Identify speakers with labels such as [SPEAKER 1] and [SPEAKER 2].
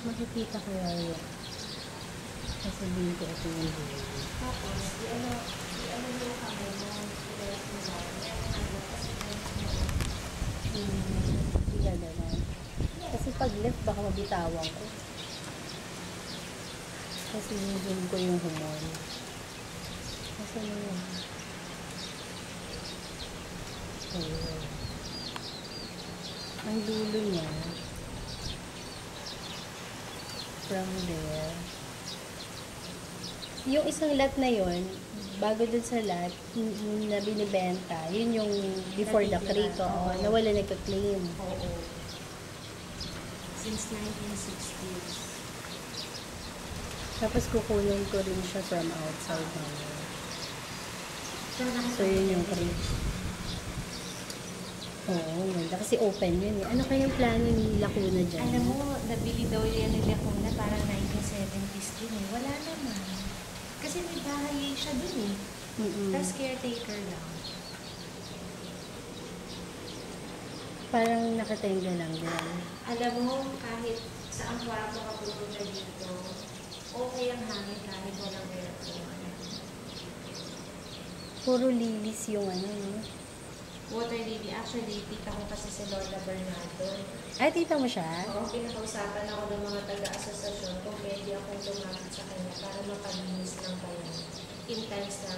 [SPEAKER 1] Makikita ko yun. Sasabihin ko ito yung buhay.
[SPEAKER 2] Tapos, i-ano yung kamay mo, i-rest mo lang.
[SPEAKER 1] Hindi gagawin. Kasi pag left, baka mabitawan ko. Kasi hihim ko yung humon. Kasi yun. Ayun. Ang dulo niya, from there, yung isang lot na yun, bago dun sa lot na binibenta, yun yung before the crate, na wala nagka-claim.
[SPEAKER 2] Oo. Since 1960s.
[SPEAKER 1] Tapos kukunin ko rin siya from outside namin. So yun yung crate. Oo, ganda. Kasi open yun eh. Ano kayang plano ni Lacuna dyan?
[SPEAKER 2] Alam mo, nabili daw yan ni Lacuna parang 1970s din eh. Wala naman. Kasi may bahay siya dun eh. Tapos caretaker lang.
[SPEAKER 1] Parang nakatenga lang din.
[SPEAKER 2] Alam mo, kahit saan kwarto ka pupunta dito, okay ang hangin kahit walang aircon.
[SPEAKER 1] Puro lilis yung ano, no?
[SPEAKER 2] Water lily. Actually, tita ko kasi si Lola Bernardo.
[SPEAKER 1] Ay, tita mo siya?
[SPEAKER 2] Oo, pinakausapan ako ng mga taga-asosasyon kung pwede akong lumapit sa kanya para mapalinis ng kanya in times na